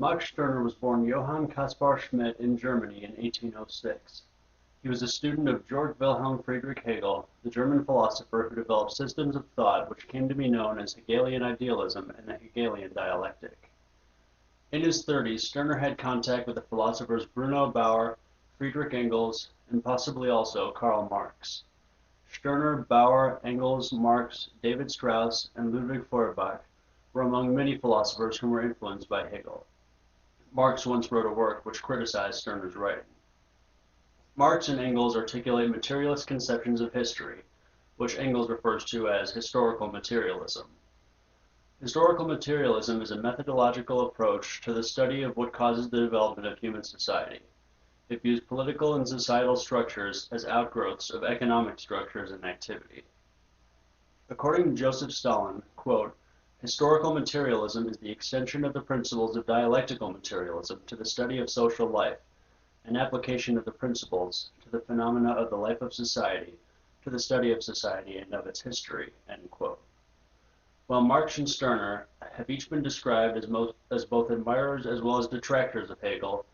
Max Stirner was born Johann Caspar Schmidt in Germany in 1806. He was a student of Georg Wilhelm Friedrich Hegel, the German philosopher who developed systems of thought which came to be known as Hegelian idealism and the Hegelian dialectic. In his 30s, Stirner had contact with the philosophers Bruno Bauer, Friedrich Engels, and possibly also Karl Marx. Stirner, Bauer, Engels, Marx, David Strauss, and Ludwig Feuerbach were among many philosophers who were influenced by Hegel. Marx once wrote a work which criticized Stirner's writing. Marx and Engels articulate materialist conceptions of history, which Engels refers to as historical materialism. Historical materialism is a methodological approach to the study of what causes the development of human society. It views political and societal structures as outgrowths of economic structures and activity. According to Joseph Stalin, quote, historical materialism is the extension of the principles of dialectical materialism to the study of social life, an application of the principles to the phenomena of the life of society, to the study of society and of its history, end quote. While Marx and Stirner have each been described as both admirers as well as detractors of Hegel,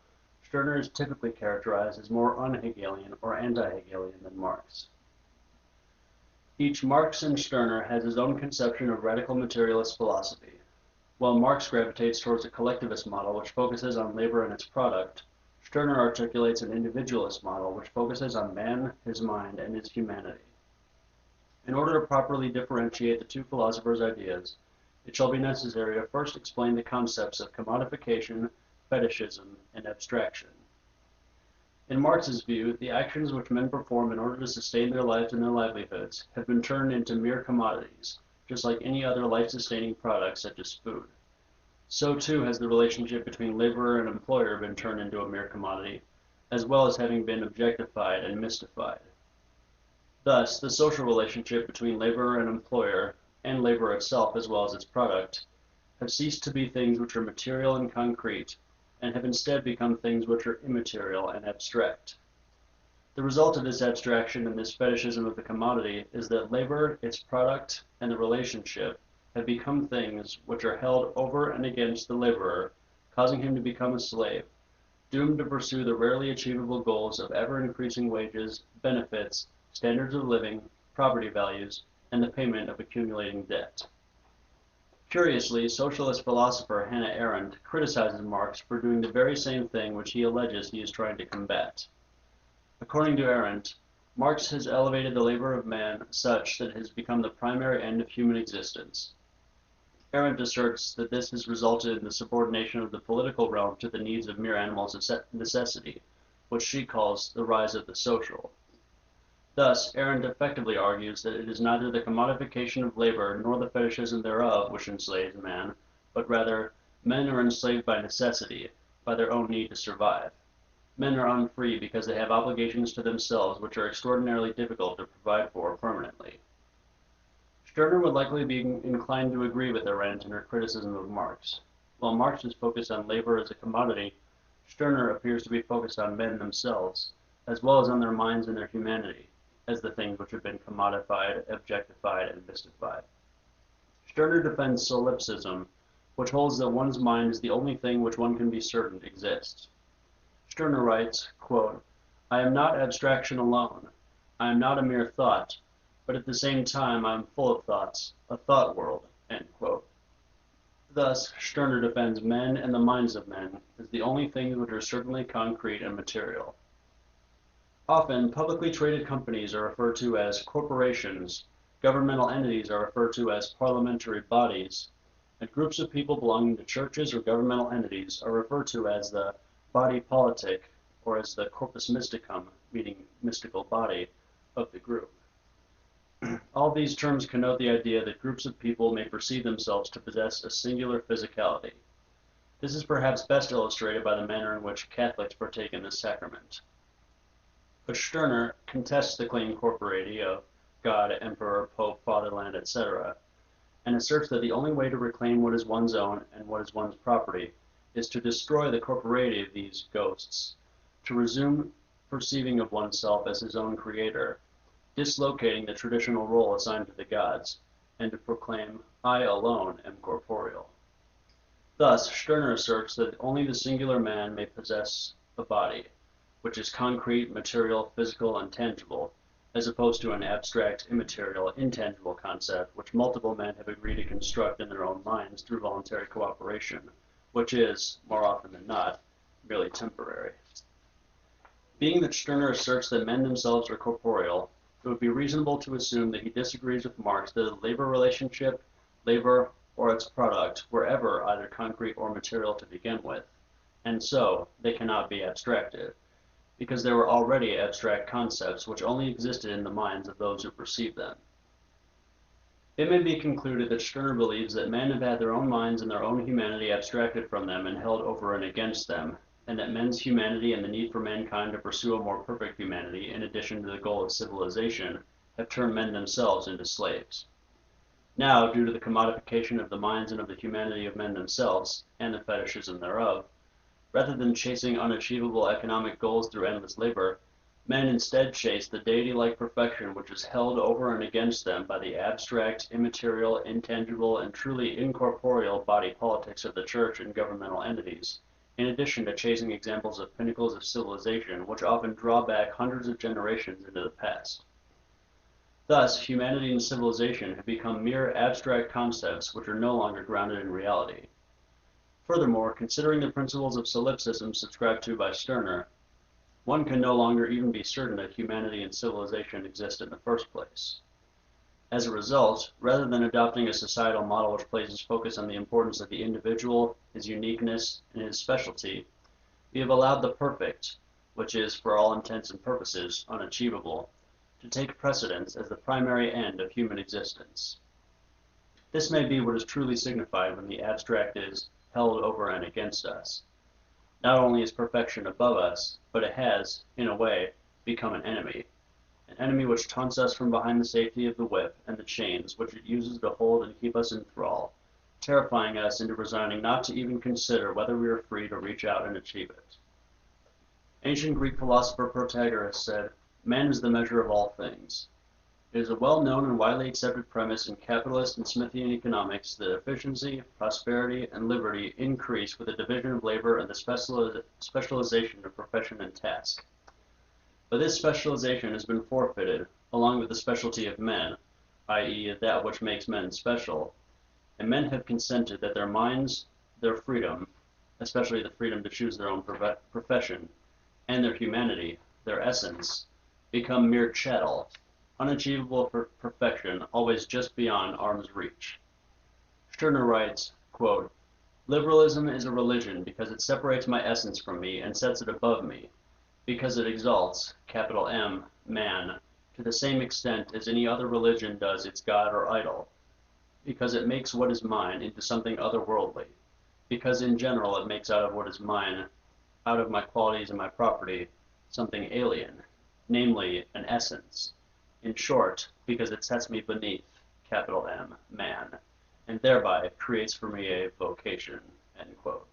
Stirner is typically characterized as more un-Hegelian or anti-Hegelian than Marx. Each Marx and Stirner has his own conception of radical materialist philosophy. While Marx gravitates towards a collectivist model which focuses on labor and its product, Stirner articulates an individualist model which focuses on man, his mind, and his humanity. In order to properly differentiate the two philosophers' ideas, it shall be necessary to first explain the concepts of commodification, fetishism, and abstraction. In Marx's view, the actions which men perform in order to sustain their lives and their livelihoods have been turned into mere commodities, just like any other life-sustaining product such as food. So too has the relationship between laborer and employer been turned into a mere commodity, as well as having been objectified and mystified. Thus, the social relationship between laborer and employer, and labor itself as well as its product, have ceased to be things which are material and concrete, and have instead become things which are immaterial and abstract. The result of this abstraction and this fetishism of the commodity is that labor, its product, and the relationship have become things which are held over and against the laborer, causing him to become a slave, doomed to pursue the rarely achievable goals of ever-increasing wages, benefits, standards of living, property values, and the payment of accumulating debt. Curiously, socialist philosopher Hannah Arendt criticizes Marx for doing the very same thing which he alleges he is trying to combat. According to Arendt, Marx has elevated the labor of man such that it has become the primary end of human existence. Arendt asserts that this has resulted in the subordination of the political realm to the needs of mere animal necessity, which she calls the rise of the social. Thus, Arendt effectively argues that it is neither the commodification of labor nor the fetishism thereof which enslaves man, but rather, men are enslaved by necessity, by their own need to survive. Men are unfree because they have obligations to themselves which are extraordinarily difficult to provide for permanently. Stirner would likely be inclined to agree with Arendt in her criticism of Marx. While Marx is focused on labor as a commodity, Stirner appears to be focused on men themselves, as well as on their minds and their humanity, as the things which have been commodified, objectified, and mystified. Stirner defends solipsism, which holds that one's mind is the only thing which one can be certain exists. Stirner writes, quote, I am not abstraction alone. I am not a mere thought, but at the same time I am full of thoughts, a thought world, end quote. Thus, Stirner defends men and the minds of men as the only things which are certainly concrete and material. Often, publicly traded companies are referred to as corporations, governmental entities are referred to as parliamentary bodies, and groups of people belonging to churches or governmental entities are referred to as the body politic, or as the corpus mysticum, meaning mystical body, of the group. All these terms connote the idea that groups of people may perceive themselves to possess a singular physicality. This is perhaps best illustrated by the manner in which Catholics partake in this sacrament. But Stirner contests the claim corporati of God, Emperor, Pope, Fatherland, etc., and asserts that the only way to reclaim what is one's own and what is one's property is to destroy the corporeity of these ghosts, to resume perceiving of oneself as his own creator, dislocating the traditional role assigned to the gods, and to proclaim, I alone am corporeal. Thus, Stirner asserts that only the singular man may possess a body, which is concrete, material, physical, and tangible, as opposed to an abstract, immaterial, intangible concept which multiple men have agreed to construct in their own minds through voluntary cooperation, which is, more often than not, merely temporary. Being that Stirner asserts that men themselves are corporeal, it would be reasonable to assume that he disagrees with Marx that a labor relationship, labor, or its product were ever either concrete or material to begin with, and so they cannot be abstracted, because there were already abstract concepts which only existed in the minds of those who perceived them. It may be concluded that Stirner believes that men have had their own minds and their own humanity abstracted from them and held over and against them, and that men's humanity and the need for mankind to pursue a more perfect humanity, in addition to the goal of civilization, have turned men themselves into slaves. Now, due to the commodification of the minds and of the humanity of men themselves, and the fetishism thereof, rather than chasing unachievable economic goals through endless labor, men instead chase the deity-like perfection which is held over and against them by the abstract, immaterial, intangible, and truly incorporeal body politics of the church and governmental entities, in addition to chasing examples of pinnacles of civilization which often draw back hundreds of generations into the past. Thus, humanity and civilization have become mere abstract concepts which are no longer grounded in reality. Furthermore, considering the principles of solipsism subscribed to by Stirner, one can no longer even be certain that humanity and civilization exist in the first place. As a result, rather than adopting a societal model which places focus on the importance of the individual, his uniqueness, and his specialty, we have allowed the perfect, which is, for all intents and purposes, unachievable, to take precedence as the primary end of human existence. This may be what is truly signified when the abstract is held over and against us. Not only is perfection above us, but it has, in a way, become an enemy which taunts us from behind the safety of the whip and the chains which it uses to hold and keep us in thrall, terrifying us into resigning not to even consider whether we are free to reach out and achieve it. Ancient Greek philosopher Protagoras said, "Man is the measure of all things." It is a well-known and widely accepted premise in capitalist and Smithian economics that efficiency, prosperity, and liberty increase with the division of labor and the specialization of profession and task. But this specialization has been forfeited, along with the specialty of men, i.e. that which makes men special, and men have consented that their minds, their freedom, especially the freedom to choose their own profession, and their humanity, their essence, become mere chattel, unachievable for perfection, always just beyond arm's reach. Stirner writes, quote, "Liberalism is a religion because it separates my essence from me and sets it above me, because it exalts, capital M, man, to the same extent as any other religion does its god or idol, because it makes what is mine into something otherworldly, because in general it makes out of what is mine, out of my qualities and my property, something alien, namely, an essence. In short, because it sets me beneath, capital M, man, and thereby creates for me a vocation." End quote.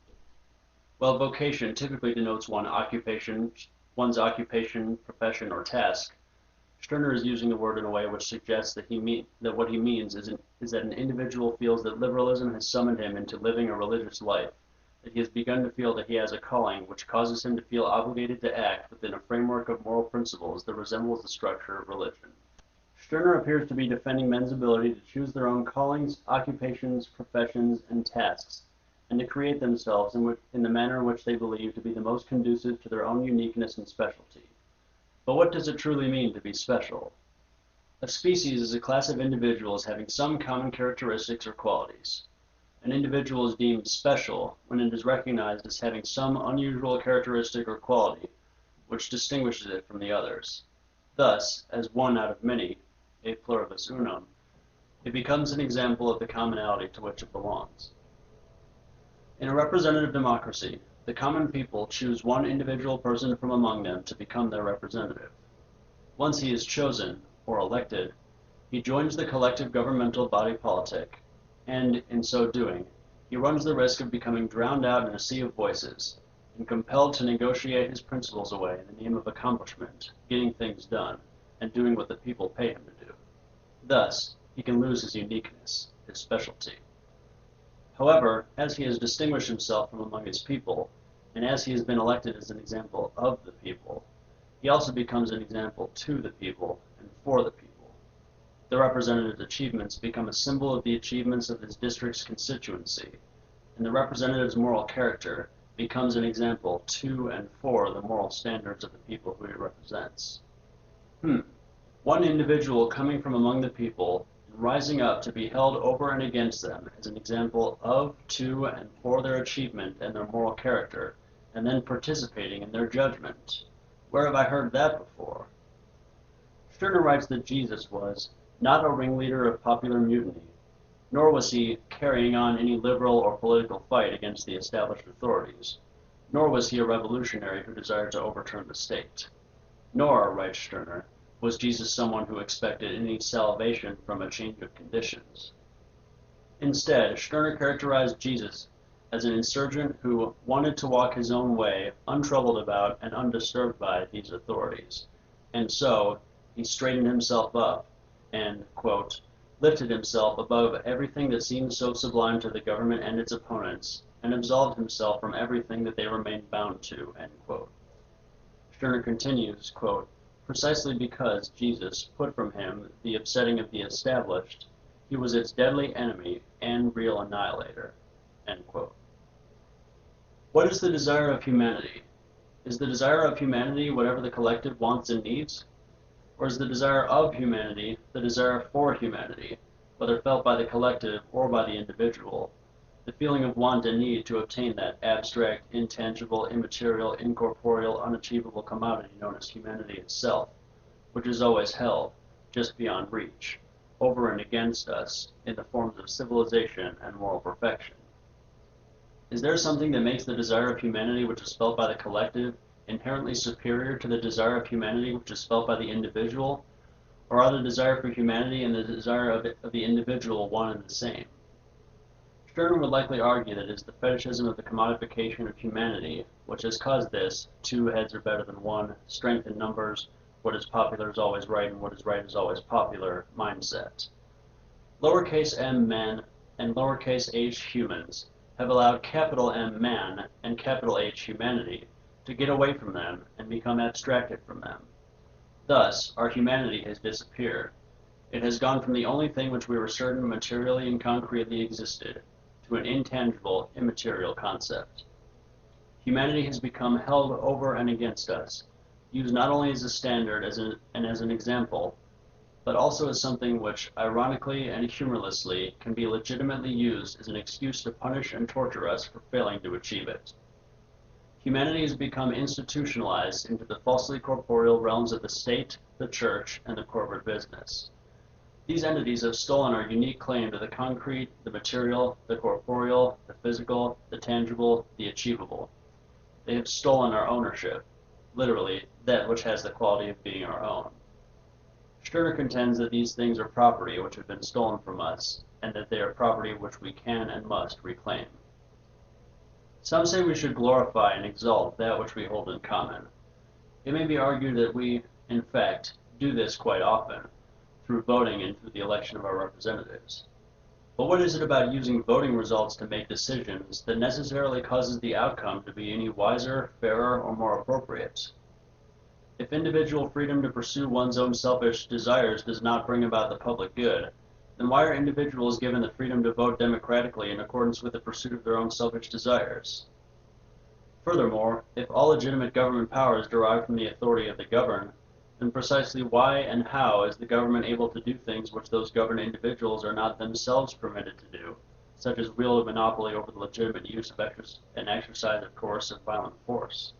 While vocation typically denotes one's occupation, profession, or task, Stirner is using the word in a way which suggests that what he means is that an individual feels that liberalism has summoned him into living a religious life, that he has begun to feel that he has a calling which causes him to feel obligated to act within a framework of moral principles that resembles the structure of religion. Stirner appears to be defending men's ability to choose their own callings, occupations, professions, and tasks, and to create themselves in the manner in which they believe to be the most conducive to their own uniqueness and specialty. But what does it truly mean to be special? A species is a class of individuals having some common characteristics or qualities. An individual is deemed special when it is recognized as having some unusual characteristic or quality which distinguishes it from the others. Thus, as one out of many, a pluribus unum, it becomes an example of the commonality to which it belongs. In a representative democracy, the common people choose one individual person from among them to become their representative. Once he is chosen, or elected, he joins the collective governmental body politic, and, in so doing, he runs the risk of becoming drowned out in a sea of voices, and compelled to negotiate his principles away in the name of accomplishment, getting things done, and doing what the people pay him to do. Thus, he can lose his uniqueness, his specialty. However, as he has distinguished himself from among his people, and as he has been elected as an example of the people, he also becomes an example to the people and for the people. The representative's achievements become a symbol of the achievements of his district's constituency, and the representative's moral character becomes an example to and for the moral standards of the people who he represents. One individual coming from among the people and rising up to be held over and against them as an example of, to, and for their achievement and their moral character, and then participating in their judgment. Where have I heard that before? Stirner writes that Jesus was not a ringleader of popular mutiny, nor was he carrying on any liberal or political fight against the established authorities, nor was he a revolutionary who desired to overturn the state. Nor, writes Stirner, was Jesus someone who expected any salvation from a change of conditions. Instead, Stirner characterized Jesus as an insurgent who wanted to walk his own way, untroubled about and undisturbed by these authorities. And so, he straightened himself up and, quote, lifted himself above everything that seemed so sublime to the government and its opponents, and absolved himself from everything that they remained bound to, end quote. Stirner continues, quote, precisely because Jesus put from him the upsetting of the established, he was its deadly enemy and real annihilator, end quote. What is the desire of humanity? Is the desire of humanity whatever the collective wants and needs? Or is the desire of humanity the desire for humanity, whether felt by the collective or by the individual, the feeling of want and need to obtain that abstract, intangible, immaterial, incorporeal, unachievable commodity known as humanity itself, which is always held, just beyond reach, over and against us, in the forms of civilization and moral perfection? Is there something that makes the desire of humanity which is felt by the collective inherently superior to the desire of humanity which is felt by the individual, or are the desire for humanity and the desire of the individual one and the same? Stirner would likely argue that it is the fetishism of the commodification of humanity which has caused this two heads are better than one, strength in numbers, what is popular is always right and what is right is always popular mindset. Lowercase m men and lowercase h humans have allowed capital M man and capital H humanity to get away from them and become abstracted from them. Thus, our humanity has disappeared. It has gone from the only thing which we were certain materially and concretely existed to an intangible, immaterial concept. Humanity has become held over and against us, used not only as a standard and as an example, but also as something which, ironically and humorlessly, can be legitimately used as an excuse to punish and torture us for failing to achieve it. Humanity has become institutionalized into the falsely corporeal realms of the state, the church, and the corporate business. These entities have stolen our unique claim to the concrete, the material, the corporeal, the physical, the tangible, the achievable. They have stolen our ownership, literally, that which has the quality of being our own. Stirner contends that these things are property which have been stolen from us, and that they are property which we can and must reclaim. Some say we should glorify and exalt that which we hold in common. It may be argued that we, in fact, do this quite often, through voting and through the election of our representatives. But what is it about using voting results to make decisions that necessarily causes the outcome to be any wiser, fairer, or more appropriate? If individual freedom to pursue one's own selfish desires does not bring about the public good, then why are individuals given the freedom to vote democratically in accordance with the pursuit of their own selfish desires? Furthermore, if all legitimate government power is derived from the authority of the governed, then precisely why and how is the government able to do things which those governed individuals are not themselves permitted to do, such as wield a monopoly over the legitimate use of and exercise of coercive violent force?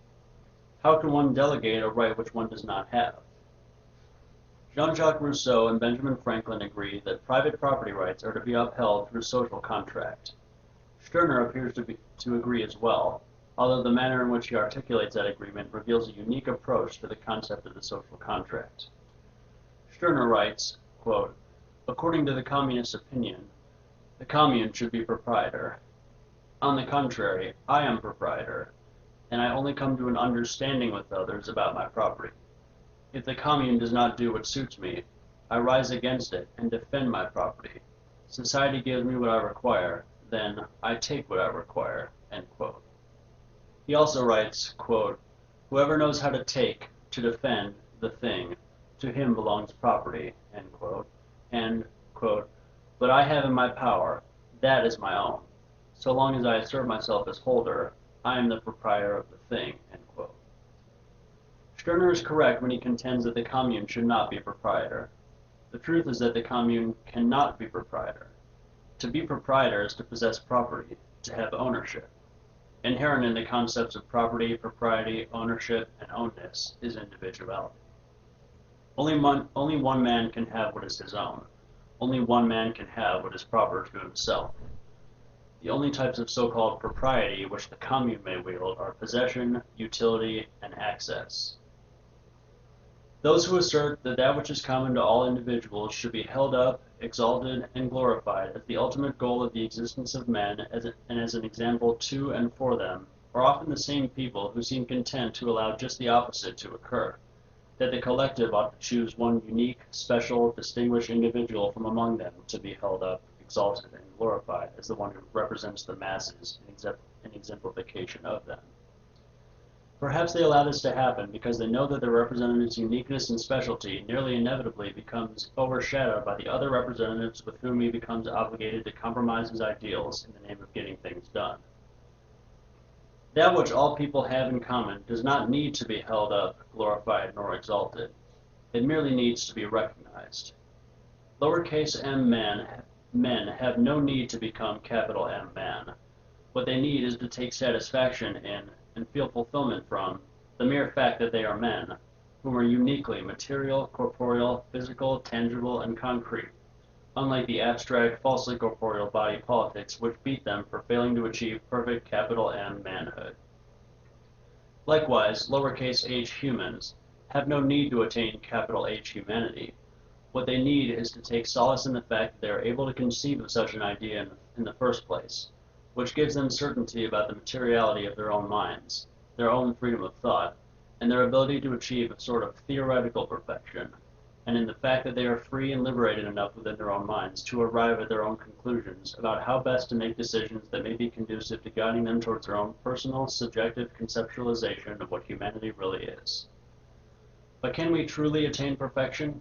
How can one delegate a right which one does not have? Jean-Jacques Rousseau and Benjamin Franklin agree that private property rights are to be upheld through social contract. Stirner appears to agree as well, although the manner in which he articulates that agreement reveals a unique approach to the concept of the social contract. Stirner writes, quote, according to the communist opinion, the commune should be proprietor. On the contrary, I am proprietor, and I only come to an understanding with others about my property. If the commune does not do what suits me, I rise against it and defend my property. Society gives me what I require, then I take what I require, end quote. He also writes, quote, whoever knows how to take, to defend, the thing, to him belongs property, end quote, and, quote, but I have in my power, that is my own. So long as I assert myself as holder, I am the proprietor of the thing, end quote. Stirner is correct when he contends that the commune should not be proprietor. The truth is that the commune cannot be proprietor. To be proprietor is to possess property, to have ownership. Inherent in the concepts of property, propriety, ownership, and ownness is individuality. Only one man can have what is his own. Only one man can have what is proper to himself. The only types of so-called propriety which the commune may wield are possession, utility, and access. Those who assert that that which is common to all individuals should be held up, exalted, and glorified as the ultimate goal of the existence of men and as an example to and for them are often the same people who seem content to allow just the opposite to occur, that the collective ought to choose one unique, special, distinguished individual from among them to be held up, exalted, and glorified as the one who represents the masses in exemplification of them. Perhaps they allow this to happen because they know that their representative's uniqueness and specialty nearly inevitably becomes overshadowed by the other representatives with whom he becomes obligated to compromise his ideals in the name of getting things done. That which all people have in common does not need to be held up, glorified, nor exalted. It merely needs to be recognized. Lowercase m men have no need to become capital M man. What they need is to take satisfaction in and feel fulfillment from the mere fact that they are men, whom are uniquely material, corporeal, physical, tangible, and concrete, unlike the abstract, falsely corporeal body politics which beat them for failing to achieve perfect capital M manhood. Likewise, lowercase h humans have no need to attain capital H humanity. What they need is to take solace in the fact that they are able to conceive of such an idea in the first place, which gives them certainty about the materiality of their own minds, their own freedom of thought, and their ability to achieve a sort of theoretical perfection, and in the fact that they are free and liberated enough within their own minds to arrive at their own conclusions about how best to make decisions that may be conducive to guiding them towards their own personal, subjective conceptualization of what humanity really is. But can we truly attain perfection?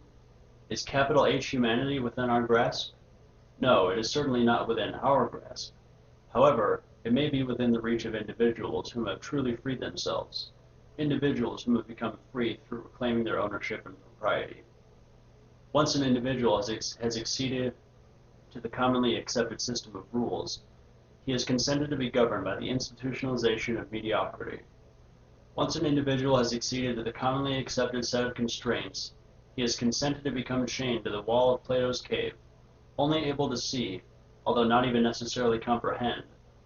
Is capital H humanity within our grasp? No, it is certainly not within our grasp. However, it may be within the reach of individuals whom have truly freed themselves, individuals whom have become free through reclaiming their ownership and propriety. Once an individual has acceded to the commonly accepted system of rules, he has consented to be governed by the institutionalization of mediocrity. Once an individual has acceded to the commonly accepted set of constraints, he has consented to become chained to the wall of Plato's cave, only able to see, although not even necessarily comprehend,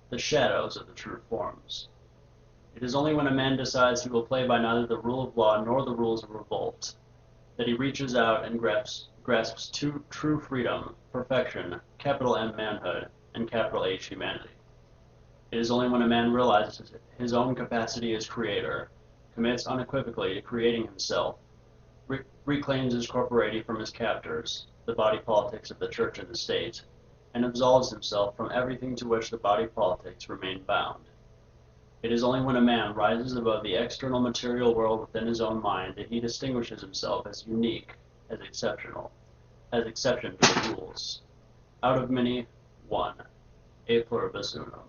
the shadows of the true forms. It is only when a man decides he will play by neither the rule of law nor the rules of revolt that he reaches out and grasps true freedom, perfection, capital M manhood, and capital H humanity. It is only when a man realizes his own capacity as creator, commits unequivocally to creating himself, reclaims his corporeity from his captors, the body politics of the church and the state, and absolves himself from everything to which the body politics remain bound. It is only when a man rises above the external material world within his own mind that he distinguishes himself as unique, as exceptional, as exception to the rules. Out of many, one, a pluribus unum.